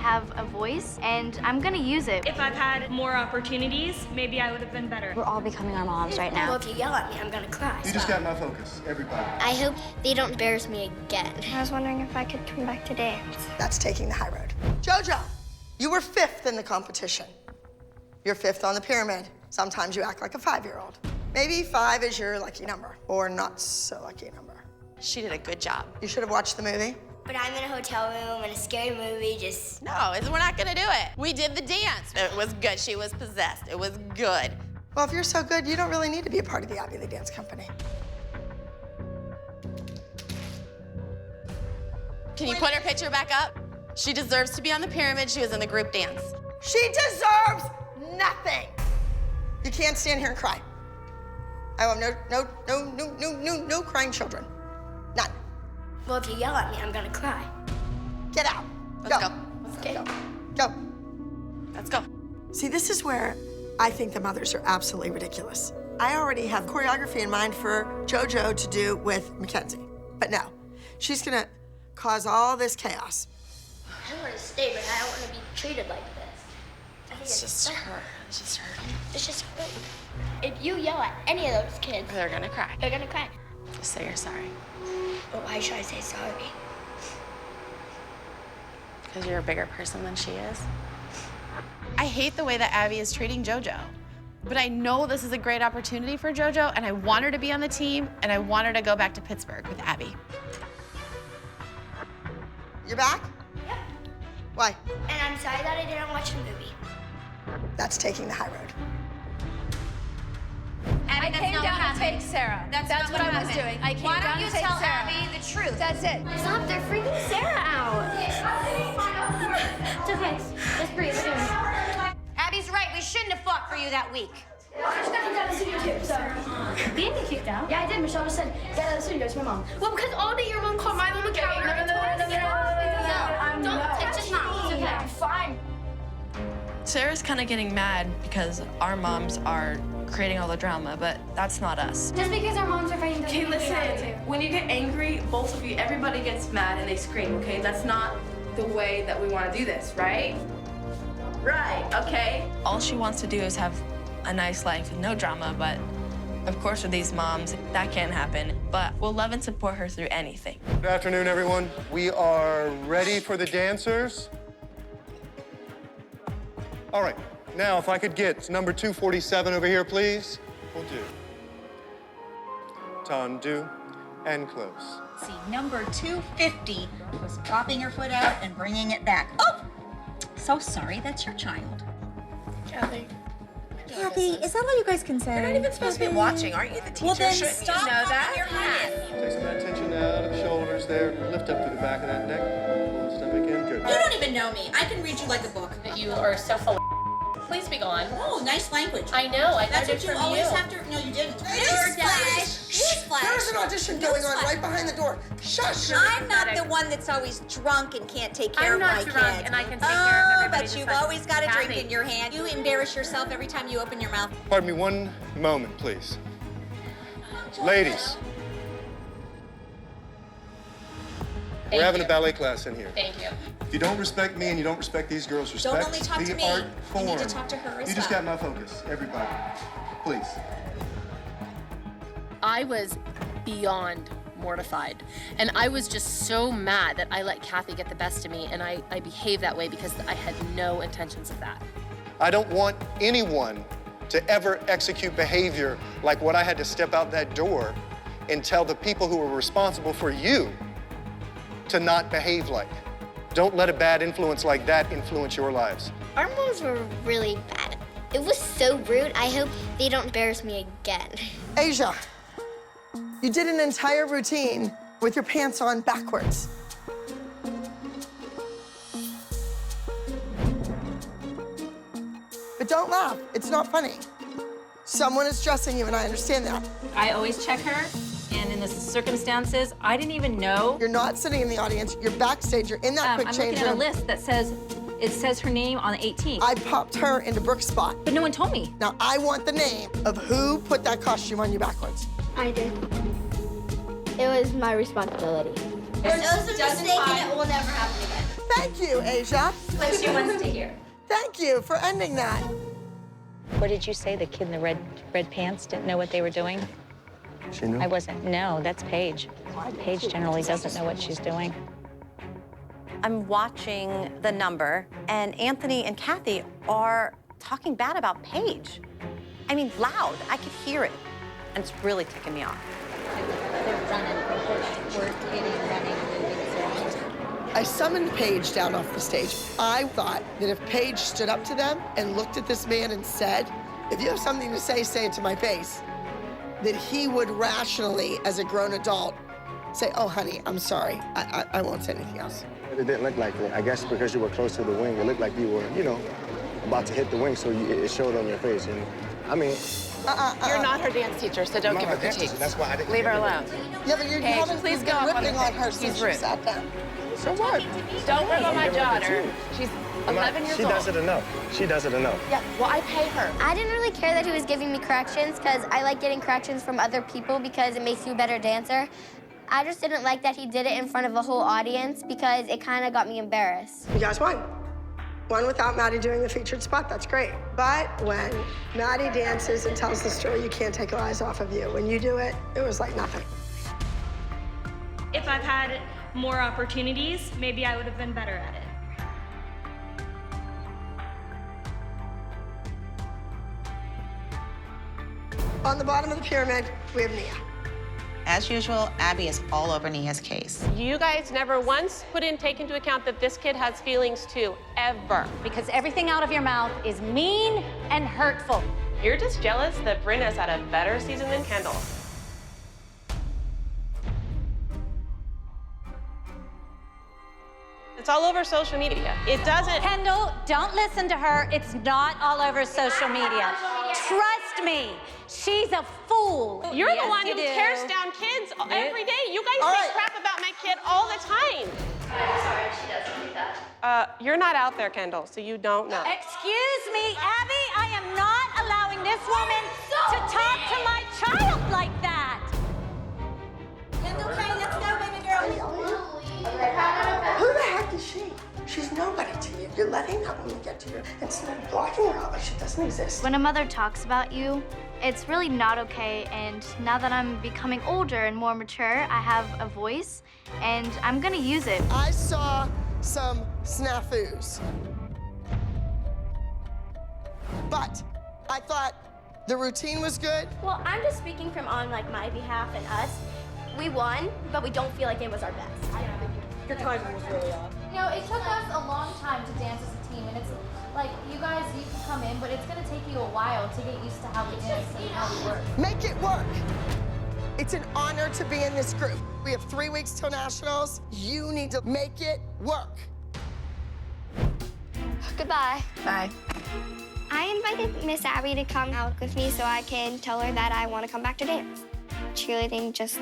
have a voice, and I'm gonna use it. If I've had more opportunities, maybe I would have been better. We're all becoming our moms right now. Well, if you yell at me, I'm gonna cry. You just got my focus, everybody. I hope they don't embarrass me again. I was wondering if I could come back to dance. That's taking the high road. JoJo, you were 5th in the competition. You're 5th on the pyramid. Sometimes you act like a 5-year-old. Maybe 5 is your lucky number, or not so lucky number. She did a good job. You should have watched the movie. But I'm in a hotel room in a scary movie, just... No, we're not gonna do it. We did the dance. It was good. She was possessed. It was good. Well, if you're so good, you don't really need to be a part of the Abby Lee Dance Company. Can you put her picture back up? She deserves to be on the pyramid. She was in the group dance. She deserves nothing. You can't stand here and cry. I have no crying children. None. Well, if you yell at me, I'm gonna cry. Get out. Let's go. Okay. Go. Let's go. See, this is where I think the mothers are absolutely ridiculous. I already have choreography in mind for JoJo to do with Mackenzie. But no, she's gonna cause all this chaos. I want to stay, but I don't want to be treated like this. I think It's just her. It's just her. It's just her. If you yell at any of those kids, They're gonna cry. they're gonna cry. Just say you're sorry. But why should I say sorry? Because you're a bigger person than she is. I hate the way that Abby is treating JoJo. But I know this is a great opportunity for JoJo, and I want her to be on the team, and I want her to go back to Pittsburgh with Abby. You're back? Yep. Why? And I'm sorry that I didn't watch the movie. That's taking the high road. Abby, I came down to take Sarah. That's what I was doing. I came down to take Sarah. Why don't you tell Abby the truth? That's it. Stop, they're freaking Sarah out. It's okay. Just breathe. We're doing it. Abby's right. We shouldn't have fought for you that week. I just got kicked out of the studio too, so. You didn't get kicked out. Yeah, I did. Michelle just said, get out of the studio. It's my mom. Well, because all day your mom called my mom a coward. It's just not. It's okay. Fine. Sarah's kind of getting mad because our moms are creating all the drama, but that's not us. Just because our moms are fighting doesn't Okay, mean we have listen, to. when you get angry, both of you, everybody gets mad and they scream, okay? That's not the way that we want to do this, right? Right, okay? All she wants to do is have a nice life with no drama, but of course with these moms, that can't happen. But we'll love and support her through anything. Good afternoon, everyone. We are ready for the dancers. All right, now if I could get number 247 over here, please. Will do. Tendu and close. See, number 250 was popping her foot out and bringing it back. Oh, so sorry, that's your child. Kathy. Kathy, is that all you guys can say? You're not even supposed to be watching. Aren't you the teacher? Well, then Shouldn't stop you know that? your hand. Take some of that tension out of the shoulders there. Lift up through the back of that neck. Pull the stomach in. Good. You don't even know me. I can read you like a book. You are so full of Please be gone. Oh, nice language. I know. I That's learned what it you from always you. have to. No, you didn't. Newsflash! There's an audition going on right behind the door. Shush! I'm not the one that's always drunk and can't take care of my I'm not drunk kids. and I can take care of everybody. But just you've like always got a drink Kathy. in your hand. You embarrass yourself every time you open your mouth. Pardon me one moment, please. Ladies. We're having a ballet class in here. Thank you. If you don't respect me and you don't respect these girls, respect only talk to the me. art You form. need to talk to her as You just well. got my focus, everybody. Please. I was beyond mortified. And I was just so mad that I let Kathy get the best of me, and I behaved that way because I had no intentions of that. I don't want anyone to ever execute behavior like what I had to step out that door and tell the people who were responsible for you to not behave like. Don't let a bad influence like that influence your lives. Our moms were really bad. It was so rude. I hope they don't embarrass me again. Asia, you did an entire routine with your pants on backwards. But don't laugh. It's not funny. Someone is dressing you, and I understand that. I always check her, and in the circumstances, I didn't even know. You're not sitting in the audience. You're backstage. You're in that quick I'm change looking at a room. list that says, it says her name on the 18th. I popped her into Brooke's spot. But no one told me. Now, I want the name of who put that costume on you backwards. I did. It was my responsibility. It was a mistake and it will never happen again. Thank you, Asia. What she wants to hear. Thank you for ending that. What did you say? The kid in the red pants didn't know what they were doing? She knew? I wasn't. No, that's Paige. Paige generally doesn't know what she's doing. I'm watching the number, and Anthony and Kathy are talking bad about Paige. I mean, loud. I could hear it, and it's really ticking me off. I summoned Paige down off the stage. I thought that if Paige stood up to them and looked at this man and said, if you have something to say it to my face, that he would rationally, as a grown adult, say, oh, honey, I'm sorry. I won't say anything else. It didn't look like it. I guess because you were close to the wing, it looked like you were, you know, about to hit the wing, so it showed on your face. And I mean, You're not her dance teacher, so don't give her critiques. That's why I didn't Leave her alone. Yeah, but you haven't please been go up on ripping on her He's since she rude. sat down. So what? Don't rip on my daughter. She's 11 years She old. does it enough. She does it enough. Yeah, well, I pay her. I didn't really care that he was giving me corrections because I like getting corrections from other people because it makes you a better dancer. I just didn't like that he did it in front of a whole audience because it kind of got me embarrassed. You guys won. Won without Maddie doing the featured spot, that's great. But when Maddie dances and tells the story, you can't take her eyes off of you. When you do it, it was like nothing. If I've had more opportunities, maybe I would have been better at it. On the bottom of the pyramid, we have Nia. As usual, Abby is all over Nia's case. You guys never once take into account that this kid has feelings too, ever. Because everything out of your mouth is mean and hurtful. You're just jealous that Brynn has had a better season than Kendall. It's all over social media. It doesn't. Kendall, don't listen to her. It's not all over social media. Trust me, she's a fool. You're Yes, the one you who do. tears down kids every day. You guys say crap about my kid all the time. I'm sorry, she doesn't do that. You're not out there, Kendall, so you don't know. Excuse me, Abby, I am not allowing this woman to talk to my child like that. Kendall, okay, let's go, baby girl. Who the heck is she? She's nobody to you. You're letting that woman get to you instead of blocking her out like she doesn't exist. When a mother talks about you, it's really not okay. And now that I'm becoming older and more mature, I have a voice and I'm gonna use it. I saw some snafus. But I thought the routine was good. Well, I'm just speaking from on like my behalf and us. We won, but we don't feel like it was our best. Your timing was really off. You know, it took us a long time to dance as a team, and it's like, you guys, you can come in, but it's gonna take you a while to get used to how we dance and how we work. Make it work. It's an honor to be in this group. We have 3 weeks till nationals. You need to make it work. Goodbye. Bye. I invited Miss Abby to come out with me so I can tell her that I want to come back to dance. Cheerleading just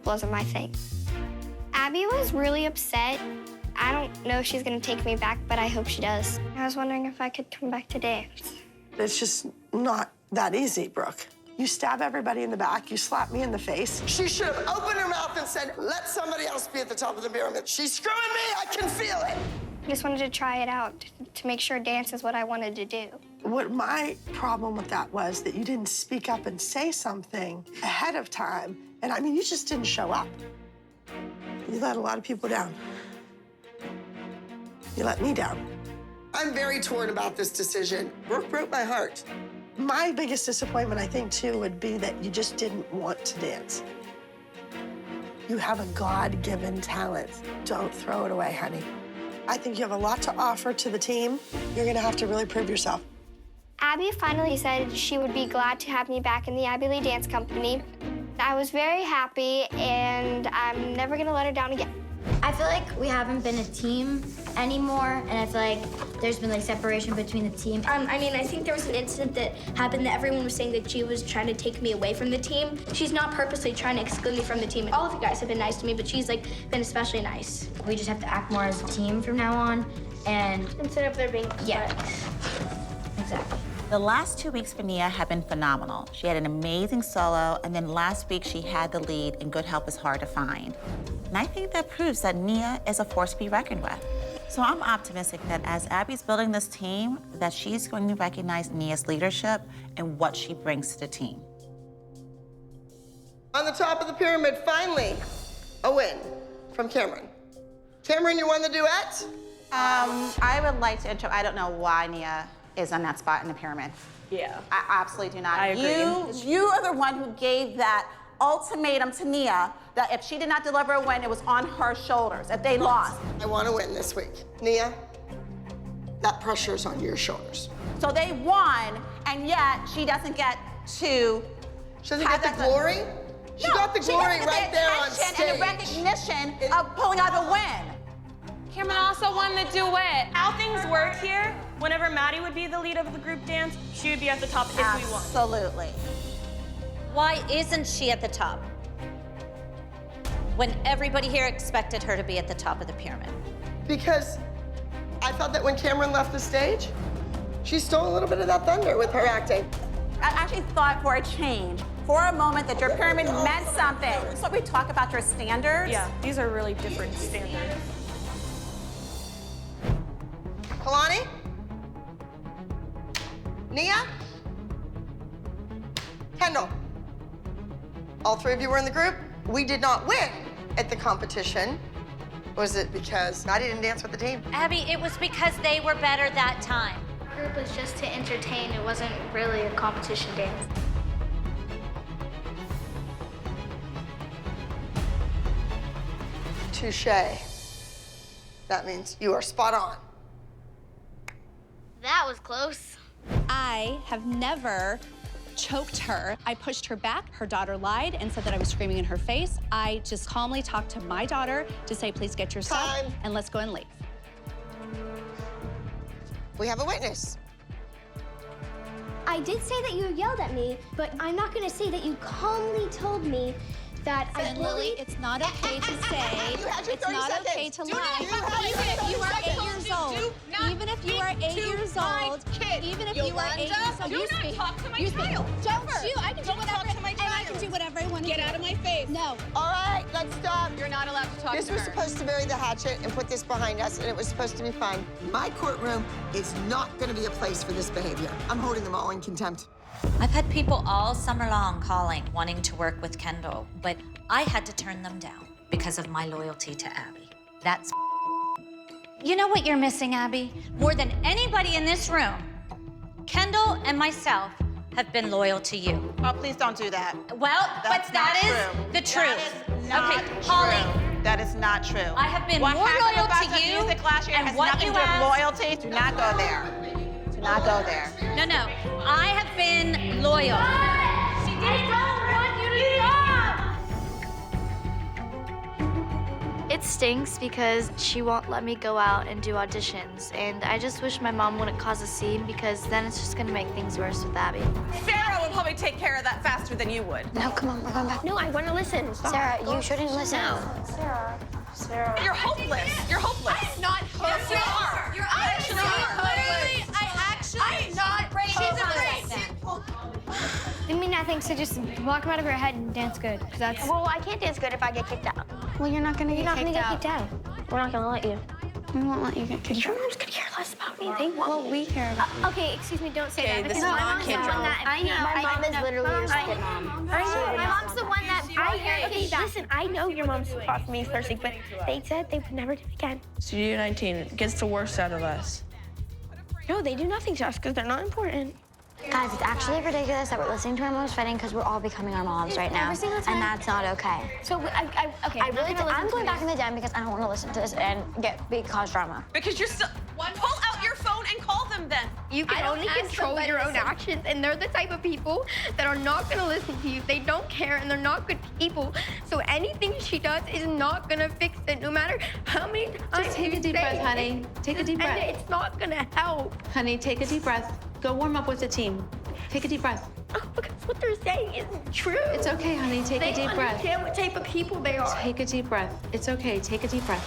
wasn't my thing. Abby was really upset. I don't know if she's gonna take me back, but I hope she does. I was wondering if I could come back to dance. It's just not that easy, Brooke. You stab everybody in the back, you slap me in the face. She should have opened her mouth and said, let somebody else be at the top of the pyramid. She's screwing me, I can feel it. I just wanted to try it out to make sure dance is what I wanted to do. What my problem with that was that you didn't speak up and say something ahead of time. And I mean, you just didn't show up. You let a lot of people down. You let me down. I'm very torn about this decision. Brooke broke my heart. My biggest disappointment, I think, too, would be that you just didn't want to dance. You have a God-given talent. Don't throw it away, honey. I think you have a lot to offer to the team. You're gonna have to really prove yourself. Abby finally said she would be glad to have me back in the Abby Lee Dance Company. I was very happy, and I'm never gonna let her down again. I feel like we haven't been a team anymore, and I feel like there's been like separation between the team. I mean, I think there was an incident that happened that everyone was saying that she was trying to take me away from the team. She's not purposely trying to exclude me from the team. All of you guys have been nice to me, but she's like been especially nice. We just have to act more as a team from now on, and instead of there being exactly. The last 2 weeks for Nia have been phenomenal. She had an amazing solo, and then last week she had the lead, and good help is hard to find. And I think that proves that Nia is a force to be reckoned with. So I'm optimistic that as Abby's building this team, that she's going to recognize Nia's leadership and what she brings to the team. On the top of the pyramid, finally, a win from Cameron. Cameron, you won the duet? I would like to intro, I don't know why Nia is on that spot in the pyramid. Yeah. I absolutely do not. I agree. You are the one who gave that ultimatum to Nia that if she did not deliver a win, it was on her shoulders if they lost. I want to win this week. Nia, that pressure is on your shoulders. So they won, and yet she doesn't get to. She doesn't get the glory? She got the glory right there on stage. And the recognition of pulling out a win. Cameron also won the duet. How things work here, whenever Maddie would be the lead of the group dance, she would be at the top if we won. Absolutely. Why isn't she at the top? When everybody here expected her to be at the top of the pyramid. Because I thought that when Cameron left the stage, she stole a little bit of that thunder with her acting. I actually thought for a change, for a moment, that your pyramid meant something. So we talk about your standards. Yeah, these are really different standards. Kalani? Nia? Kendall? All three of you were in the group. We did not win at the competition. Was it because I didn't dance with the team? Abby, it was because they were better that time. The group was just to entertain. It wasn't really a competition dance. Touché. That means you are spot on. That was close. I have never choked her. I pushed her back. Her daughter lied and said that I was screaming in her face. I just calmly talked to my daughter to say, please get your stuff and let's go and leave. We have a witness. I did say that you yelled at me, but I'm not gonna say that you calmly told me that I Lily, it's not okay to say, it's not okay to lie. Even if you are 8 years old, even if you are 8 years old, even if you are 8 years old, do not talk to my child. Don't you? I can do whatever, and I can do whatever I want to do. Get out of my face. No. All right, let's stop. You're not allowed to talk This to was her. supposed to bury the hatchet and put this behind us, and it was supposed to be fun. My courtroom is not going to be a place for this behavior. I'm holding them all in contempt. I've had people all summer long calling, wanting to work with Kendall, but I had to turn them down because of my loyalty to Abby. That's You know what you're missing, Abby? More than anybody in this room, Kendall and myself have been loyal to you. Oh, please don't do that. Well, That's but that not is true. the truth. That is not okay, true. Holly. That is not true. I have been what more happened loyal about to the you music last year and has what nothing you to do with asked. loyalty. Do not go there. Do not go there. No, no. I have been loyal. She didn't want you to stop. It stinks because she won't let me go out and do auditions, and I just wish my mom wouldn't cause a scene because then it's just gonna make things worse with Abby. Sarah would probably take care of that faster than you would. No, come on, we're going back. No, I want to listen. Sarah, you shouldn't listen. Sarah. You're hopeless. You're hopeless. I'm not hopeless. Yes, you are. You're actually hopeless. I'm not ready. She's Didn't mean nothing, so just block them out of your head and dance good. Cause that's. Well, I can't dance good if I get kicked out. Well, you're not gonna get kicked out. We're not gonna let you. We won't let you get kicked out. Your mom's gonna care less about me. They want Well, we care about. Okay, excuse me, don't say Okay, that. this because is my not mom's the Kendall. one that. I know. My mom is literally your I second know. mom. I know. My mom's the one that. I hear. Okay, listen. I know your mom's fought for me first thing, but they said they would never do it again. Studio 19 gets the worst out of us. No, they do nothing to us because they're not important. Guys, it's actually ridiculous that we're listening to our moms fighting because we're all becoming our moms right now. Every single time. And that's not okay. So okay. I'm going back in the den because I don't want to listen to this and cause drama. Because you're still. Pull out your phone and call them then. You can only control your own actions, and they're the type of people that are not gonna listen to you. They don't care, and they're not good people. So anything she does is not gonna fix it, no matter how many times. Just take a deep breath, honey. Take a deep breath. And it's not gonna help. Honey, take a deep breath. Go warm up with the team. Take a deep breath. Oh, because what they're saying isn't true. It's okay, honey. Take a deep breath. They understand what type of people they are. Take a deep breath. It's okay. Take a deep breath.